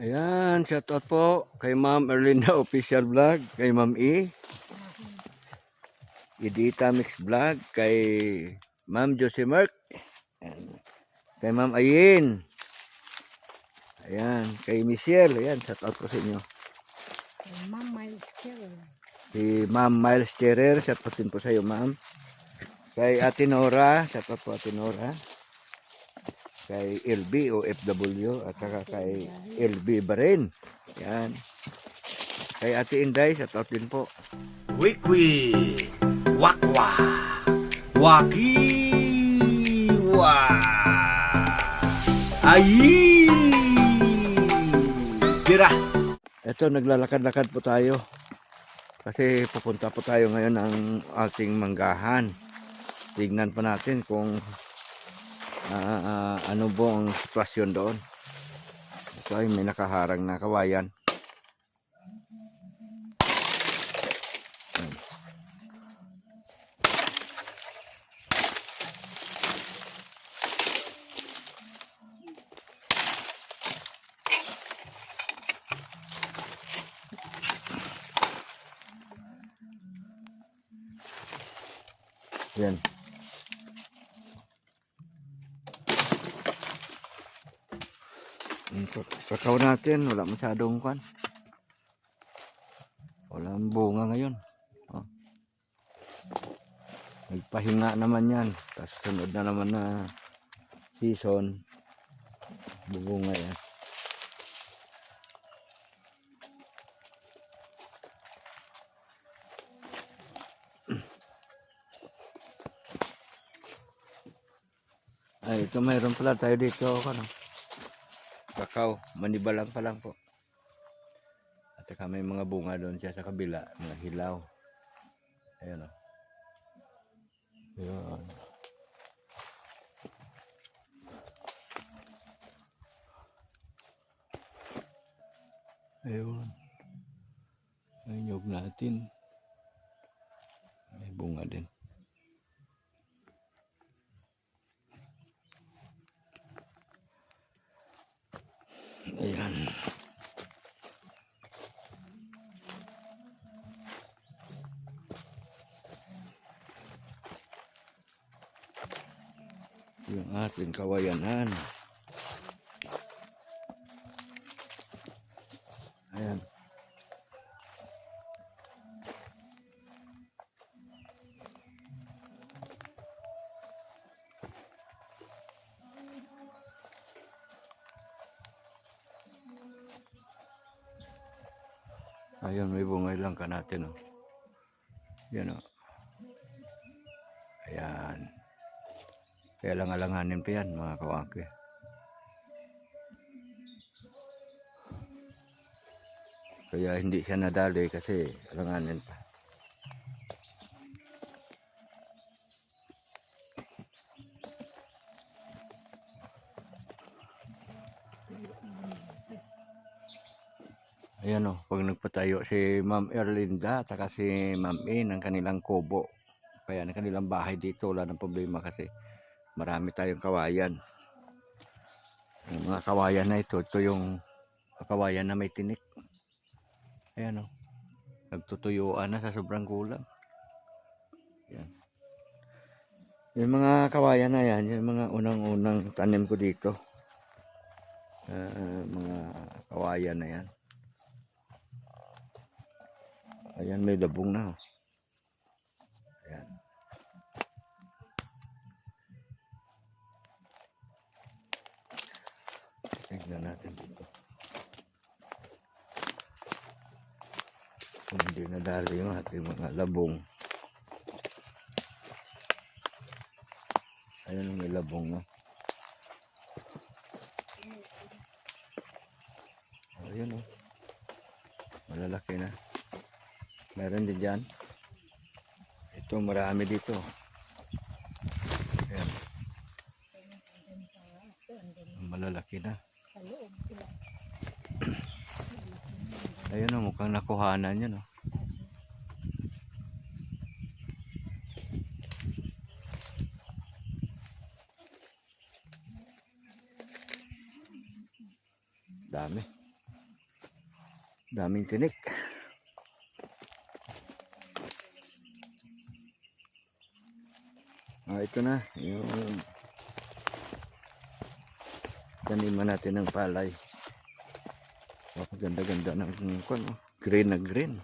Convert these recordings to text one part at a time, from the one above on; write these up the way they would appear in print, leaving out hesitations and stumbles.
Ayan, shoutout po kay Ma'am Erlinda Official Vlog, kay Ma'am Edita Mix Vlog, kay Ma'am Josie Merck, ayan, kay Ma'am Ayin, ayan, kay Michelle, ayan, shoutout po sa inyo. Ma'am Miles Cheryl. Si Ma'am Miles Cherer, shoutout din po sa iyo, Ma'am. Kay Ate Nora, shoutout po Ate Nora. Kay LB o FW at saka kay LB Barin. Yan. Kay Ate Inday, shoutout din po. Wikwi, wakwa, wakiwa, ayi, tira. Ito, naglalakad-lakad po tayo. Kasi pupunta po tayo ngayon ng ating manggahan. Tignan pa natin kung ano po ang sitwasyon doon. Ito ay may nakaharang na kawayan. Yan. Kakao natin, wala masyadong kwan. Walang bunga ngayon. Oh. Nagpahinga naman yan. Tapos sunod na naman na season. Bubunga yan. Ay, ito mayroon pala tayo dito. Ano? Kakao, manibalang pa lang po. At saka may mga bunga doon siya sa kabila, mga hilaw. Ayan o. Ayan. Ayun. Ay, nyog natin. May bunga din. Ayan. Yung ating kawayanan. Ayan. Ayun, may bungay lang ka natin, oh. Yan, oh. Ayan. Kaya lang alanganin pa yan, mga kawaki. Kaya hindi siya nadali kasi alanganin pa. Ayan o, pag nagpatayo si Ma'am Erlinda at saka si Ma'am E ng kanilang kubo. Kaya ng kanilang bahay dito, wala ng problema kasi marami tayong kawayan. Yung mga kawayan na ito yung kawayan na may tinik. Ayan o, nagtutuyuan na sa sobrang kulang. Ayan. Yung mga kawayan na yan, yung mga unang-unang tanim ko dito. Mga kawayan na yan. Ayan, may labong na. Ayan. Tignan natin dito. Kung hindi nadali yung ating mga labong. Ayan, may labong na. Ayan o. Malalaki na. Meron din dyan. Ito, marami dito. Ayan. Malalaki na. Ayan o, mukhang nakuhanan yan o. Dami. Daming tinik. Ito na yung taniman natin ng palay. Ganda-ganda ng green na green.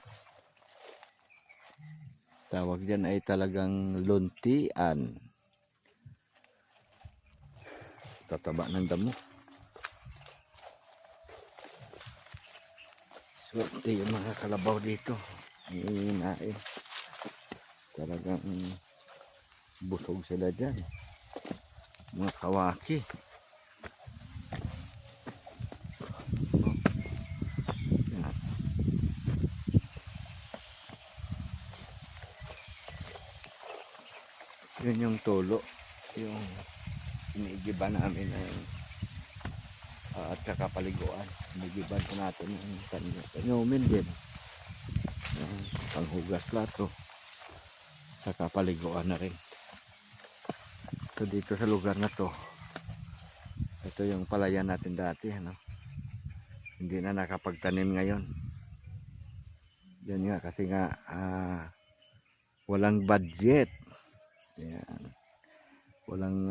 Tawag dyan ay talagang luntian. Tataba ng damo. Swerte yung mga kalabaw dito. Hihinain. Talagang busog sila dyan. Mga kawaki. Yan. Yun yung tulo. Yung iniigiban namin ay at kakapaliguan. Iniigiban ko natin yung tanyumin din. Panghugas plato. Sa kapaliguan na rin. So dito sa lugar na to, ito yung palayan natin dati, ano? Hindi na nakapagtanim ngayon. Yan nga kasi nga walang budget. Yan. Walang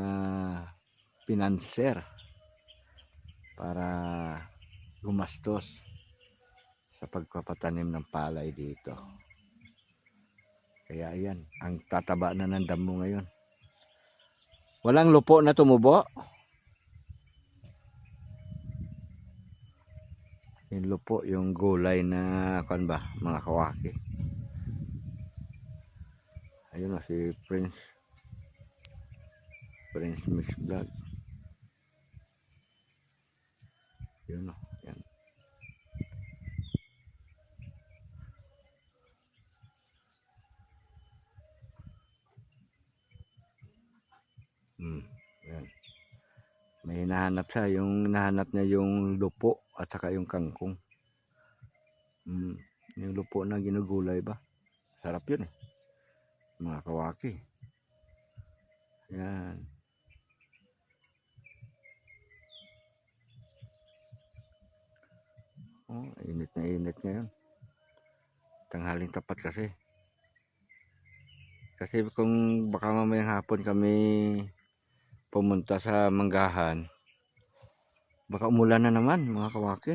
pinanser para gumastos sa pagpapatanim ng palay dito. Kaya yan, ang tataba na ng damo ngayon. Walang lupo na tumubo. Yung lupo, yung gulay na mga kawaki. Ayun na si Prince Mix Vlog. Yun o, yan. Yan. May hinahanap siya, yung hinahanap niya yung lupo at saka yung kangkong. Yung lupo na ginugulay ba? Sarap yun eh. Mga kawaki. Yan. Oh, init na init ngayon. Tanghaling tapat kasi. Kasi kung baka mamayang hapon kami pumunta sa Manggahan, baka umulan na naman mga kawaki.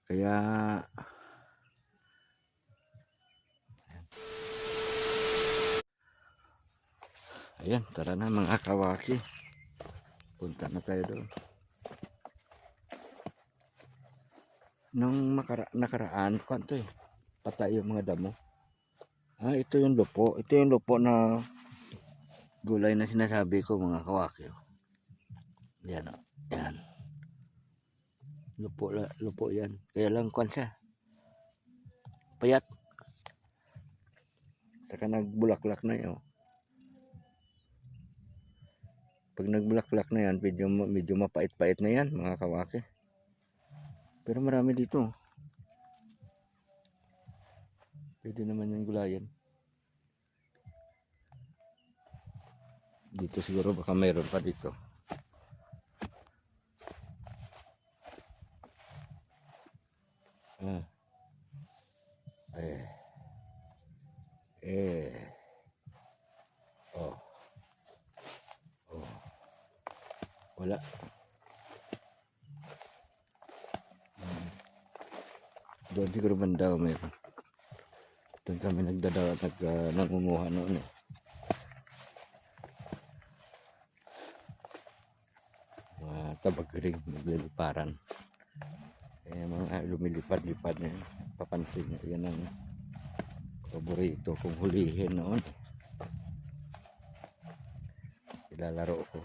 Kaya ayan, tara na mga kawaki. Punta na tayo doon. Nung nakaraan, kwanto eh, patay yung mga damo. Ito yung lupo. Ito yung lupo na gulay na sinasabi ko mga kawaki. Yan o. Yan. Lupo yan. Kaya lang kwan siya. Payat. Saka nagbulaklak na yun. Pag nagbulaklak na yan, medyo mapait-pait na yan mga kawaki. Pero marami dito. Pwede naman yung gulayan. Dito siguro baka mayroon pa dito. Wala. Doon siguro banda mayroon. Doon kami nangunguha noon eh. Mga tabagring, nagliliparan. Kaya mga lumilipad-lipad na yun. Papansin nyo, yan ang paborito kong hulihin noon. Ilalaro ko.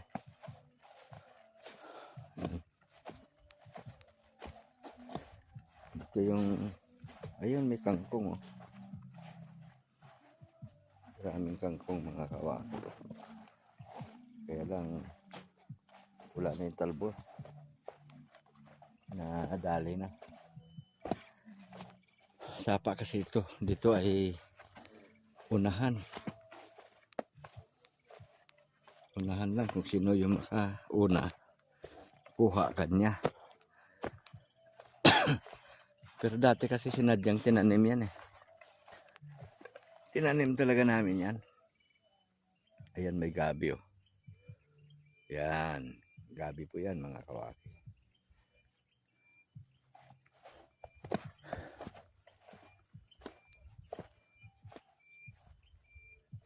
Ito yung, ayun may kangkong oh. Maraming kangkong mga kawaki. Kaya lang wala na yung talbos. Nadali na. Sapa kasi ito. Dito ay unahan. Unahan lang kung sino yung makauna. Kuha kanya. Pero dati kasi sinadyang tinanim yan eh. Tinanim talaga namin yan. Ayan, may gabi oh. Yan. Gabi po yan mga kawaki.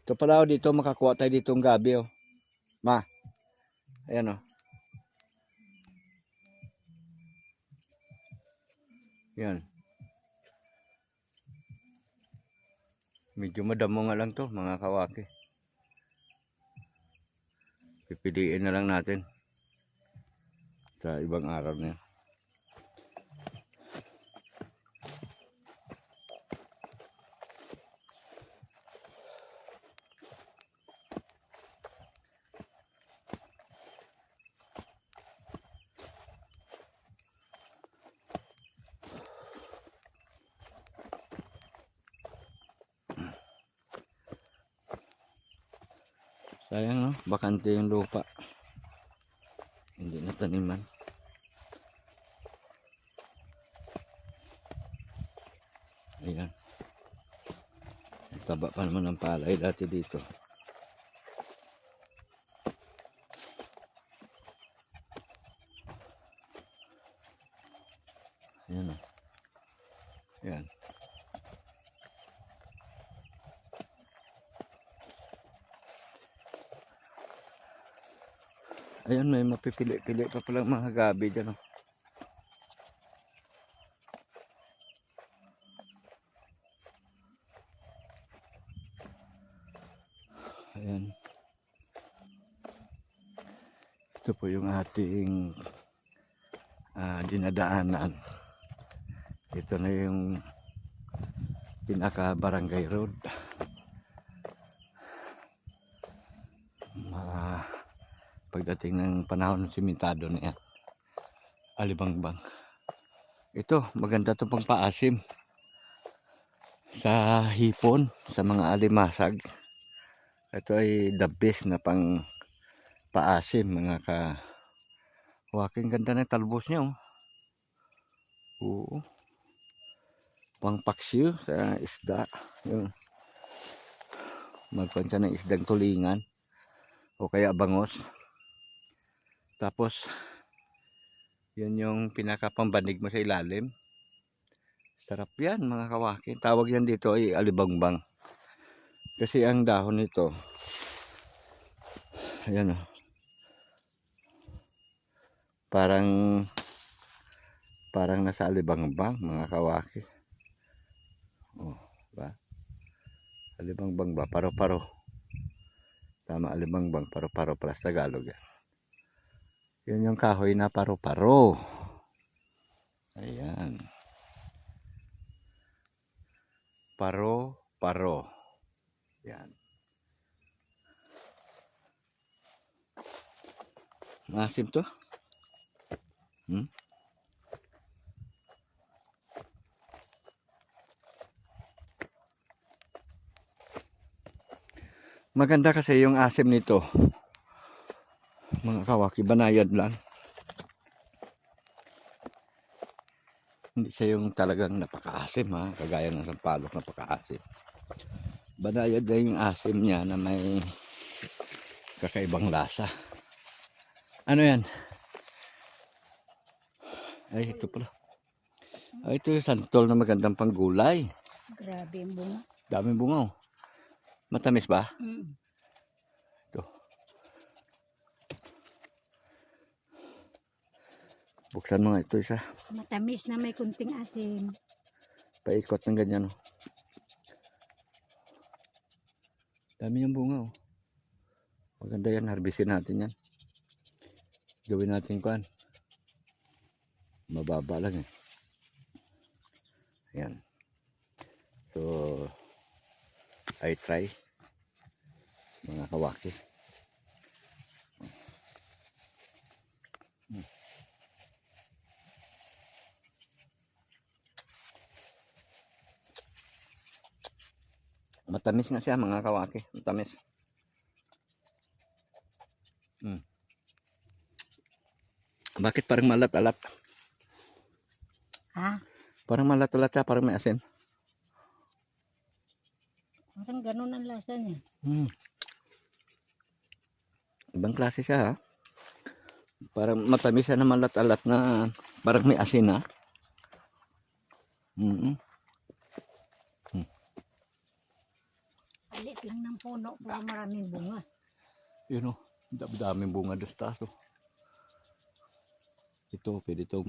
Ito pala oh, dito makakuha tayo dito ng gabi oh. Ma. Ayan oh. Yan. Medyo madamo nga lang to mga kawaki. Pipiliin na lang natin sa ibang araw na yan. Sayang no, bakante yung lupa. Hindi na taniman. Ayan. Taba pa naman ng palay dati dito. Ayan o. Ayan. Ayan, may mapipili-pili pa palang mga gabi dyan o. Ayan. Ito po yung ating dinadaanan. Ito na yung pinaka barangay road. Pagdating ng panahon ng simentado na yan. Alibangbang. Ito, maganda ito pang paasim. Sa hipon, sa mga alimasag. Ito ay the best na pang paasim mga waking ganda na talbos niya oh. Oo. Pang paksiw sa isda. Yung magpansa ng isdang tulingan o kaya bangos. Tapos yun yung pinakapambanig mo sa ilalim. Sarap yan mga kawaki. Tawag yan dito ay alibangbang. Kasi ang dahon nito, ayan o. Parang nasa alibangbang mga kawaki. Oh, ba? Alibangbang ba? Paro-paro. Tama, alibangbang, paro-paro para sa Tagalog yan. Yun yung kahoy na paro-paro. Ayan. Paro-paro. Yan. Masim to. Maganda kasi yung asim nito. Mga kawaki, banayad lang. Hindi siya yung talagang napakaasim ha. Kagaya ng sampalok napakaasim. Banayad na yung asim niya na may kakaibang lasa. Ano yan? Ay, ito pala. Ay, ito yung santol na magandang panggulay. Grabe yung bunga. Daming bunga oh. Matamis ba? Ito. Buksan mo nga ito isa. Matamis na may kunting asin. Paikot ng ganyan oh. Dami yung bunga oh. Maganda yan, harbisin natin yan. Gawin natin kuan. Mababa lang eh. Ayan. So, I try. Mga kawaki. Matamis nga siya mga kawaki. Matamis. Bakit parang malat-alat? Ha? Parang malat-alat siya, parang may asin. Parang ganun ang lasa niya. Ibang klase siya ha. Parang matamis siya na malat-alat na parang may asin ha. Alit lang ng puno, pero maraming bunga. Yun o, daming bunga doon sa taas. Ito, pwede ito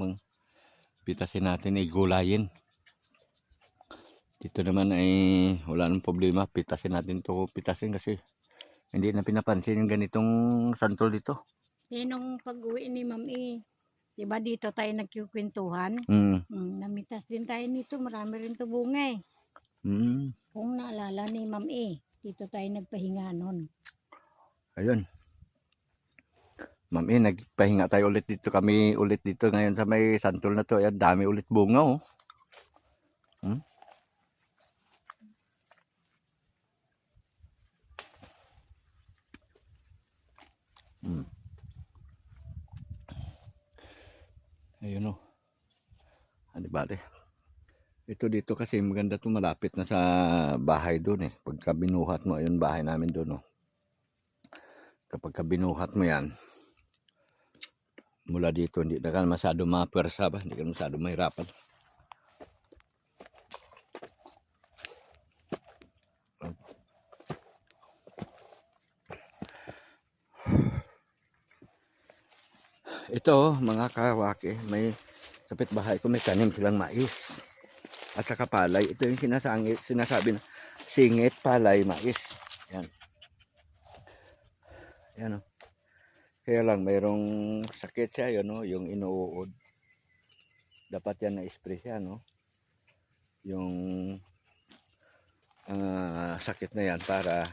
pitasin natin, igulayin. Dito naman ay wala nang problema, pitasin natin ito, pitasin kasi hindi na pinapansin yung ganitong santol dito. Nung pag-uwi ni Ma'am diba dito tayo nagkukwentuhan? Namitas din tayo nito, marami rin to bunga eh. Kung naalala ni Ma'am dito tayo nagpahinga nun. Ayun. Ma'am nagpahinga tayo ulit dito, kami ulit dito ngayon sa may santol na to. Ayan, dami ulit bunga oh. Ayun oh. Ano ba ito dito kasi maganda to, malapit na sa bahay doon eh. Pagka binuhat mo, ayun bahay namin doon oh. Kapag binuhat mo yan, mula dito hindi na ka masyado mapwersa ba, hindi ka masyado mahirapan. Ito mga kawaki, may kapitbahay ko may tanim silang mais at saka palay. Ito yung sinasabi na singit, palay, mais. Yan. Yan o. Kaya lang mayroong sakit siya yun o, yung inuud. Dapat yan na-spray siya no. Yung sakit na yan para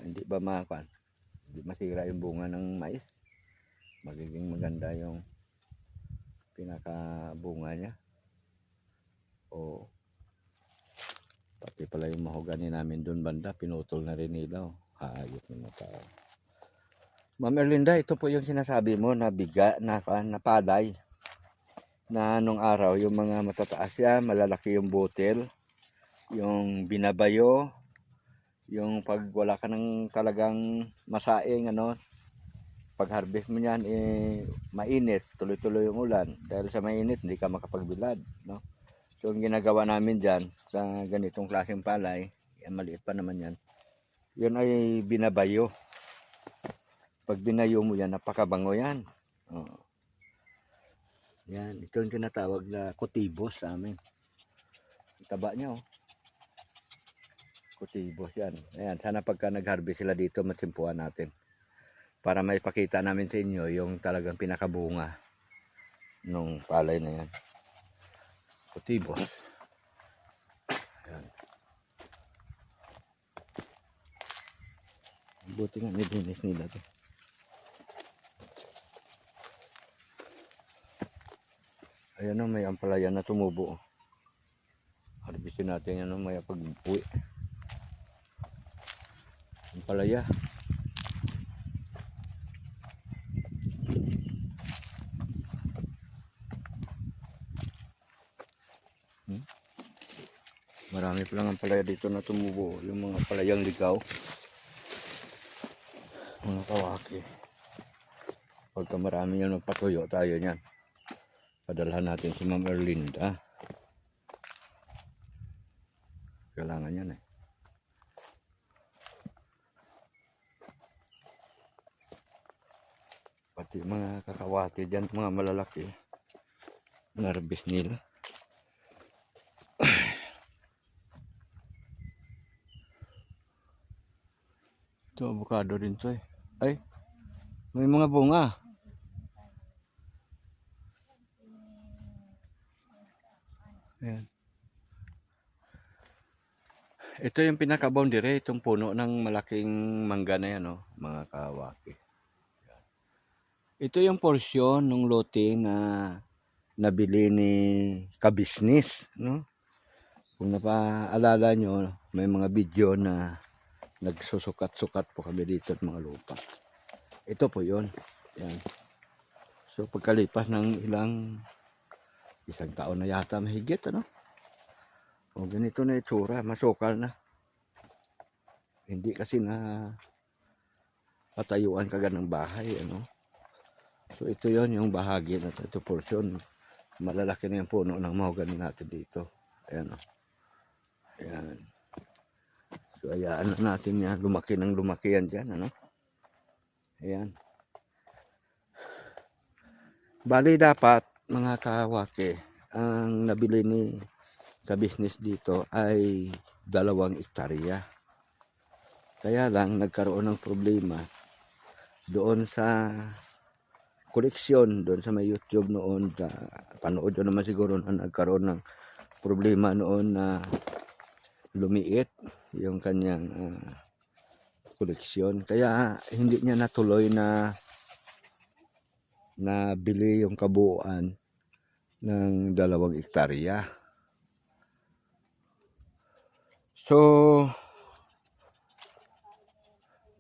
hindi ba hindi masira yung bunga ng mais. Magiging maganda yung pinakabunga niya. O pati pala yung mahogani namin doon banda, pinutol na rin nila. Hayop ng tao. Ma'am Erlinda, ito po yung sinasabi mo na biga, na palay. Na nung araw, yung mga matataas yan, malalaki yung butil, yung binabayo, yung pag wala ka ng talagang masaing, pag harvest mo yan, mainit, tuloy-tuloy yung ulan. Dahil sa mainit, hindi ka makapagbilad. No? So, yung ginagawa namin dyan, sa ganitong klaseng palay, maliit pa naman yan, yun ay binabayo. Pag binayo mo yan, napakabango yan. Oh. Yan, ito yung tinatawag na kutibos sa amin. Taba niya, oh. Kutibos yan. Ayan, sana pagka nag-harvest sila dito, matsimpuan natin. Para may pakita namin sa inyo yung talagang pinakabunga nung palay na yan. Kutibos. Ayan. Buti nga nilinis nila to. Ayan o, may ampalaya na tumubo. Harvestin natin yan o, may pag-uwi. Ampalaya. Marami pa lang ang palaya dito na tumubo. Yung mga palayang ligaw. Mga kawaki. Pagka marami yan, magpatuyo tayo niyan. Padalhan natin si Ma'am Erlinda. Kailangan yan eh. Pati mga kakawati dyan, mga malalaki. Narbis nila. Ito, avocado rin to eh. Ay, may mga bunga. Ayan. Ito yung pinaka-boundary, itong puno ng malaking mangga na yan, oh, mga kawaki. Ito yung porsyon ng lote na nabili ni Kabisnes, no? Kung napaalala nyo, may mga video na nagsusukat-sukat po kami dito ng mga lupa. Ito po yun. Yan. So pagkalipas ng isang taon na yata mahigit, ano? O ganito na itsura, masukal na. Hindi kasi na patayuan kagad ng bahay, ano? So ito yon yung bahagi na ito portion. Malalaki na yung puno ng mahogany natin dito. Ayan, o. Ayan. So ayaan na natin yan. Lumaki ng lumaki yan dyan, ano? Ayan. Bali dapat, mga kawake, ang nabili ni ka-business dito ay 2 hektarya. Kaya lang, nagkaroon ng problema doon sa koleksyon, doon sa may YouTube noon. Panood nyo naman siguro na nagkaroon ng problema noon na lumiit yung kanyang koleksyon. Kaya hindi niya natuloy na bili yung kabuuan ng 2 hektarya. So,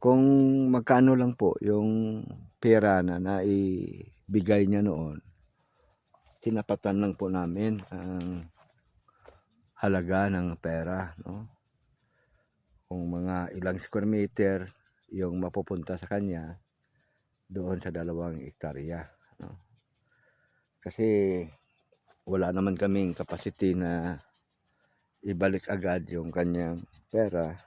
kung magkano lang po yung pera na naibigay niya noon, tinapatan lang po namin ang halaga ng pera, no? Kung mga ilang square meter yung mapupunta sa kanya doon sa 2 hektarya, no? Kasi wala naman kaming capacity na ibalik agad yung kanyang pera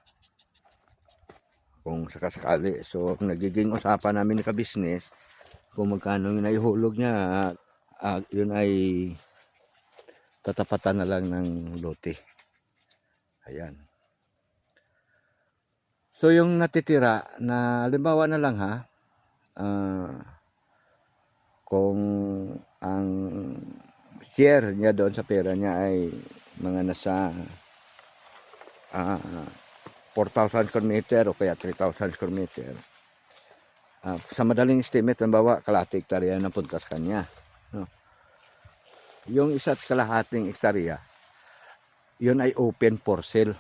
kung sakasakali. So nagiging usapan namin ni ka-business kung magkano yung naihulog niya, yun ay tatapatan na lang ng lote. Ayan. So yung natitira na halimbawa na lang kung ang share niya doon sa pera niya ay mga nasa 4,000 square meter o kaya 3,000 square meter. Sa madaling estimate, halimbawa, kalahati hektarya na punta sa kanya. No? Yung isa't kalahating hektarya, yun ay open for sale.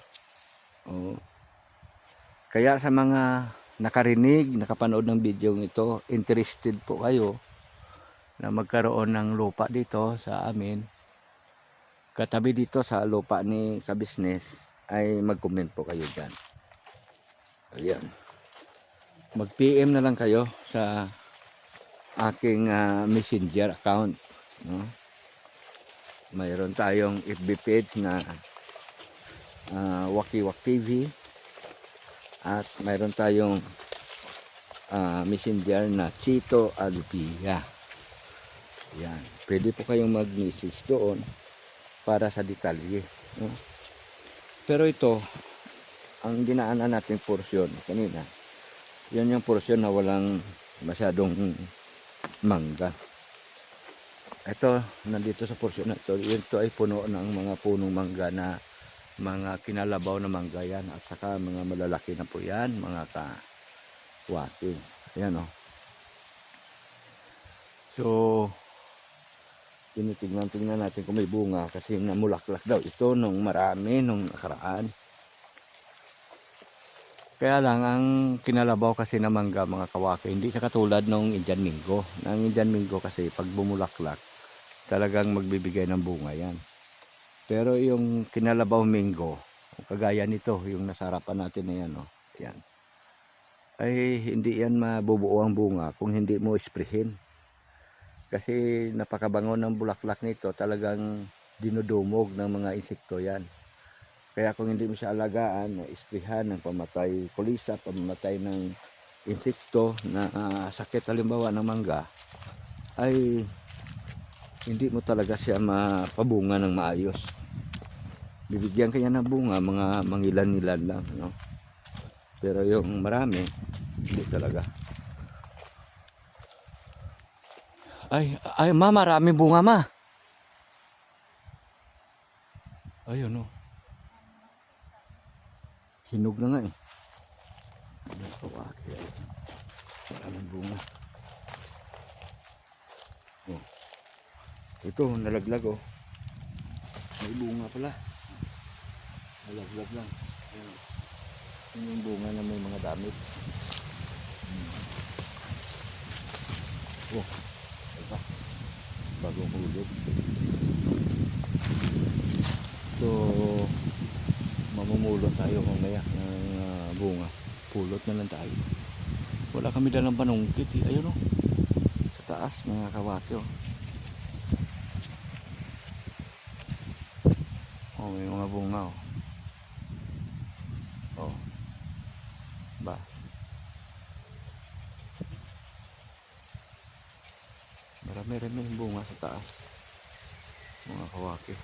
Kaya sa mga nakarinig, nakapanood ng video ito, interested po kayo na magkaroon ng lupa dito sa amin, katabi dito sa lupa ni ka-business, ay mag-comment po kayo dyan. Ayan. Mag-PM na lang kayo sa aking messenger account, no? Mayroon tayong FB page na Wakiwak TV, at mayroon tayong messenger na Chito Alpia. Yan. Pwede po kayong mag-message doon para sa detalye, no? Pero ito, ang dinaanan natin porsyon kanina, yan yung porsyon na walang masyadong mangga. Ito, nandito sa porsyon na ito, ito ay puno ng mga punong mangga na mga kinalabaw na mangga yan, at saka mga malalaki na po yan, mga kawaki. Ayan, o. So, tinitignan natin kung may bunga, kasi namulaklak daw ito nung marami nung nakaraan. Kaya lang, ang kinalabaw kasi na mangga, mga kawaki, hindi siya katulad ng Indian Mingo. Ang Indian Mingo kasi pag bumulaklak, talagang magbibigay ng bunga yan. Pero yung kinalabaw Mingo, kagaya nito, yung nasa harapan natin na yan, yan, ay hindi yan mabubuo ang bunga kung hindi mo isprehin. Kasi napakabango ng bulaklak nito, talagang dinudumog ng mga insekto yan. Kaya kung hindi mo siya alagaan, isprehan ng pamatay kulisa, pamatay ng insekto na sakit halimbawa ng mangga, ay hindi mo talaga siya mapabunga ng maayos. Bibigyan kanya ng bunga, mga mangilan-ilan lang, no? Pero yung marami, hindi talaga. Ay, ma, maraming bunga, ma. Ayun, no. Hinog na nga eh. Maraming bunga. Oh. Ito, nalaglag, oh. May bunga pala. Nalaglag lang. Ayan. Yun yung bunga na may mga damage. Oh, diba? Bagong hulog. So, mamumulot tayo mamaya ng bunga. Pulot na lang tayo. Wala kami dalang panungkit eh. Ayun oh. Sa taas mga kawaki oh. Oh, may mga bunga oh. Oh. Ba. Marami-rami ng bunga sa taas. Mga kawaki.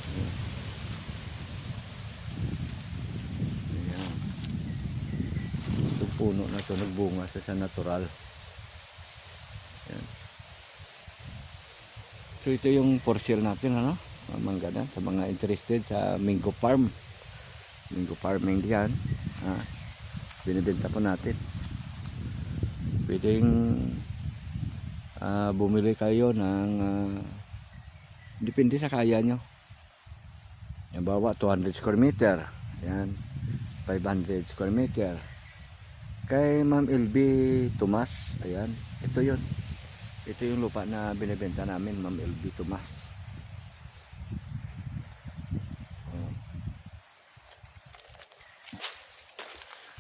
Ayan. Ayan. Itong puno na ito nagbunga sa natural. Ayan. So ito yung for sale natin ano? Mangga sa mga interested sa Mingo Farm. Mingo farming diyan. Binibenta po natin. Pwedeng bumili kayo ng depende sa kaya nyo. Halimbawa 200 square meter. Yan. 500 square meter. Kay Ma'am LB Tomas. Ayan. Ito yun. Ito yung lupa na binibenta namin, Ma'am LB Tomas.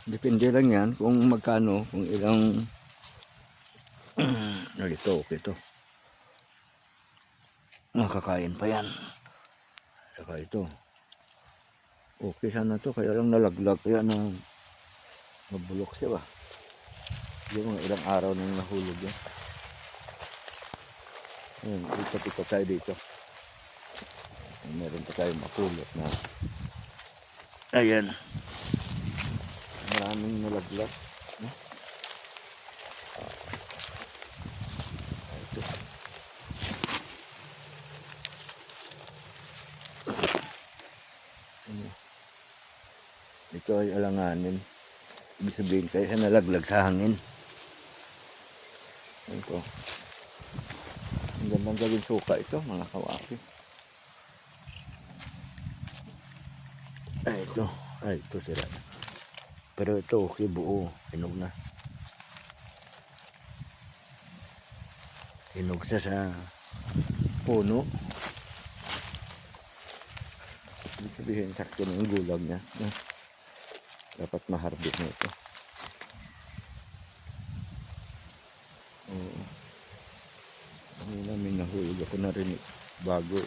Depende lang yan kung magkano, kung ilang ito, okay to. Nakakain pa yan. Saka ito. Okay sana to, kaya lang nalaglag, kaya na mabulok siya ba. Yung mga ilang araw nang nahulog yan. Ayan, ikot-ikot tayo dito. Meron pa tayo mapulot na. Ayan. Maraming nalaglag. Ito. Ito ay alanganin. Ibig sabihin kaya nalaglag sa hangin. Ito. Ang gandang gawin suka ito, mga kawaki. Ay, ito. Ay, ito sila. Pero ito okay, buo. Hinog na. Hinog siya sa puno. Ibig sabihin, sakto na yung gulag niya. Dapat maharbit na ito. Oo. May nahulog ako na rin bago.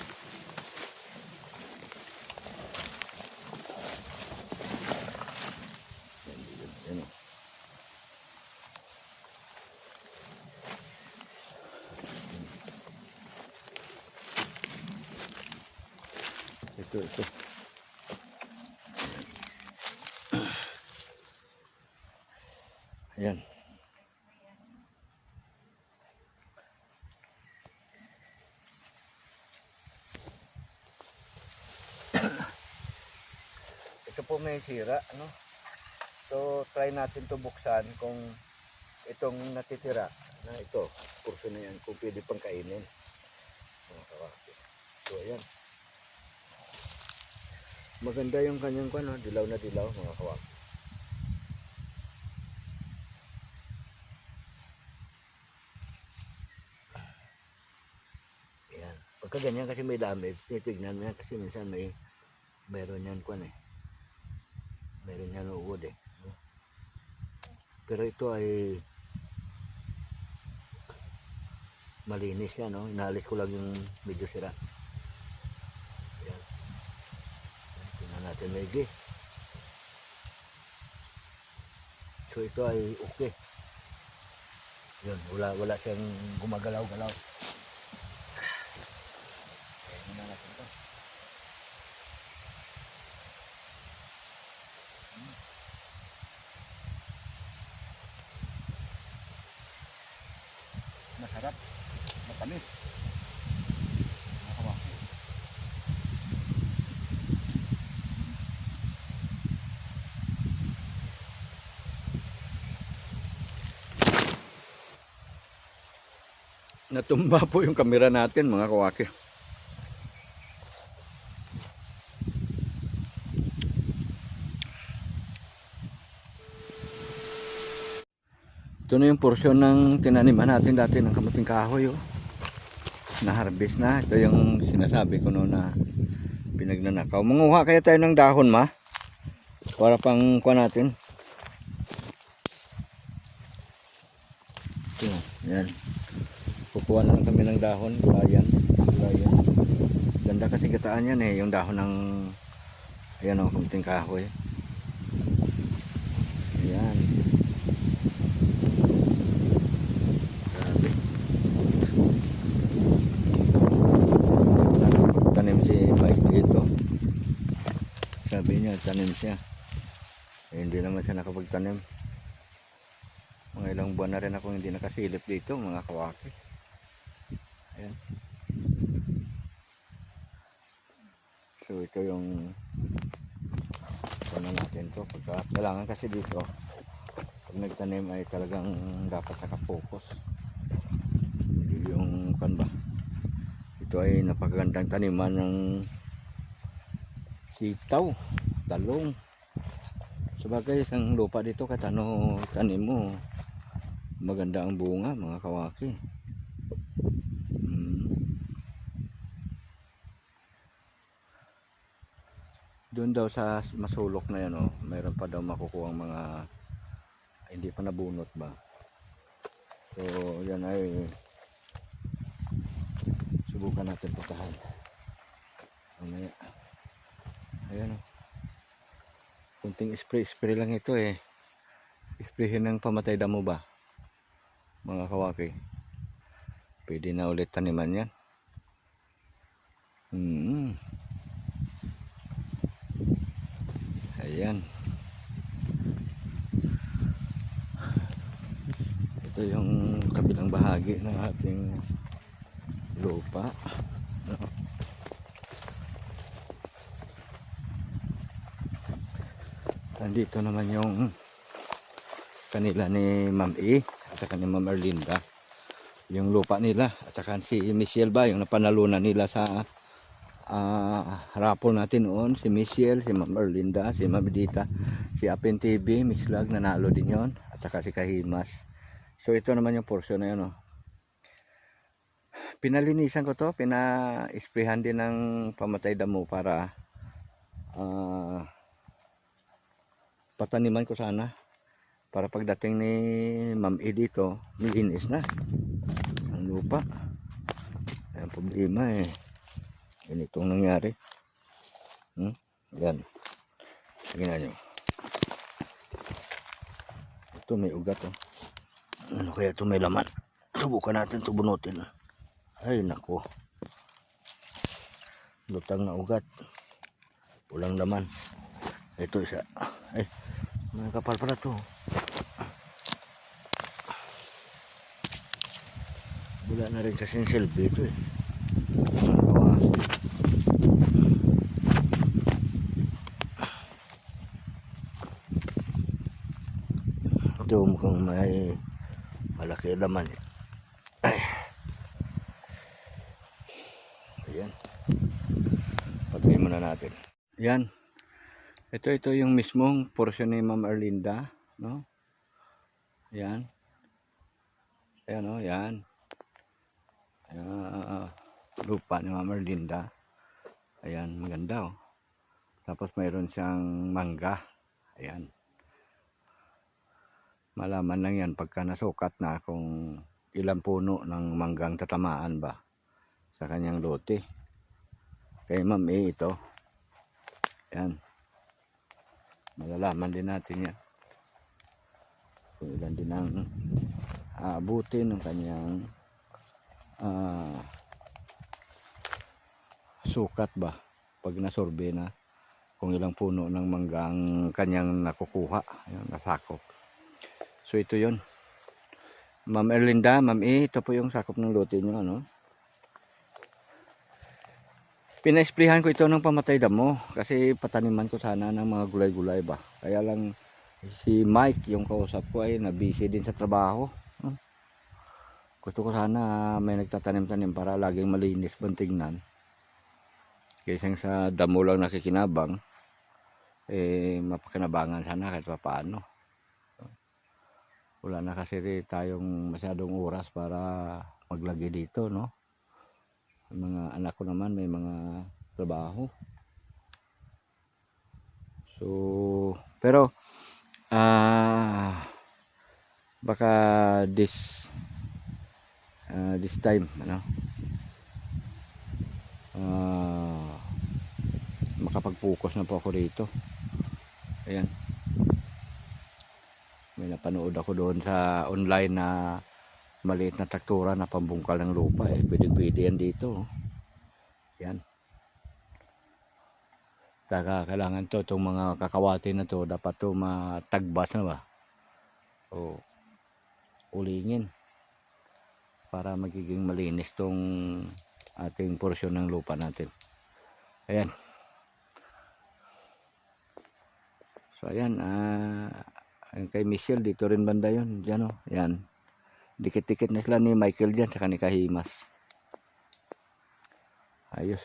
Ito. Ayan. Ito po may sira, ano? So, try natin to buksan kung itong natitira na ito, kurso na yan, kung pwede pang kainin. So, ayan. Maganda yung kanyang dilaw na dilaw, mga kawaki. Ayan. Pagka ganyan kasi may damage, titignan mo yan kasi minsan meron yan meron yan uod eh. Pero ito ay malinis yan, no? Inalis ko lang yung medyo sira. Ayan. Tingnan natin maigi. So ito ay okay. Yun, wala siyang gumagalaw-galaw. Tingnan natin ito. Masarap, matamis. Natumba po yung kamera natin, mga kawaki. Ito na yung porsyon ng tinaniman natin dati ng kamuting kahoy, oh. Na-harvest na. Ito yung sinasabi ko noon na pinagnanakaw. Manguha kaya tayo ng dahon, ma? Para pang kuha natin. Ito, yan. Kukuha na lang kami ng dahon. Gulayan. Ganda kasi gataan yan eh. Yung dahon ng ayan o, kamuting kahoy. Ayan. Grabe. Tanim si Mike dito. Sabi niya, tanim siya. Eh, hindi naman siya nakapagtanim. Mga ilang buwan na rin ako hindi nakasilip dito, mga kawaki. Ayan. So ito yung ano natin to. Kailangan kasi dito, pag nagtanim ay talagang dapat nakapokus. Yung kan ba? Ito ay napakagandang taniman ng sitaw, talong. Sabagay isang lupa dito kahit ano tanim mo, maganda ang bunga, mga kawaki. Doon daw sa masulok na yan, oh, mayroon pa daw makukuha mga hindi pa nabunot ba. So yan ay subukan natin putahan. Mamaya. Ayan, oh. Kunting spray lang ito eh. Sprayhin ng pamatay damo ba, mga kawaki. Pwede na ulit taniman yan. Ayan. Ito yung kabilang bahagi ng ating lupa. Nandito naman yung kanila ni Ma'am E at saka ni Ma'am Erlinda. Yung lupa nila at saka si Michelle ba, yung napanalunan nila sa raffle natin noon. Si Michelle, si Ma'am Erlinda, si Ma'am Dita, si Apen TV, Mixlag, nanalo din yon, at saka si Kahimas. So ito naman yung portion na yun, oh. Pinalinisan ko to, pina-sprayhan din ng pamatay damo para pataniman ko sana, para pagdating ni Ma'am E dito, linis na ang lupa. Ang problema eh, ganitong nangyari. Yan, tingnan nyo, ito may ugat, oh. Ano kaya ito, may laman? Subukan natin ito bunutin. Ay nako, lutang na ugat, walang laman. Ito isa, ay may kapal pala to. Wala na rin kasing silbi ito eh. Ito mukhang may malaki laman eh. Ay. Ayan. Pagkain muna natin. Yan. Ito yung mismong portion ni Ma'am Erlinda, no? Yan. Ayan, oh, yan. Lupa ni Ma'am Erlinda. Ayan, maganda, oh. Tapos mayroon siyang mangga. Ayan. Malaman lang yan pagka nasukat na kung ilang puno ng manggang tatamaan ba sa kanyang lote. Kay Ma'am E ito. Ayan. Malalaman din natin yan kung ilan din ang aabutin ng kanyang sukat ba pag nasorbe na, kung ilang puno ng manggang kanyang nakukuha. Ayan, nasakop. So ito yon, Ma'am Erlinda, Ma'am E, ito po yung sakop ng lote nyo, ano. Pina-sprayhan ko ito ng pamatay damo kasi pataniman ko sana ng mga gulay-gulay ba. Kaya lang si Mike yung kausap ko ay na-busy din sa trabaho. Gusto ko sana may nagtatanim-tanim para laging malinis bang tingnan. Kaysa sa damo lang nakikinabang, eh mapakinabangan sana kahit paano. wala na kasi tayong masyadong oras para maglagay dito, no? Yung mga anak ko naman may mga trabaho. So, pero baka this time ano, makapag-focus na po ako dito. Ayan, may napanood ako doon sa online na maliit na traktura na pambungkal ng lupa. Pwede yan dito. Yan, saka kailangan to, itong mga kakawati na to dapat to matagbas na ba, o ulingin para magiging malinis tong ating porsyon ng lupa natin. Ayan, so ayan, kay Michelle dito rin banda yun, dyan o, yan, dikit-dikit na sila ni Michael dyan, saka ni Kahimas. Ayos.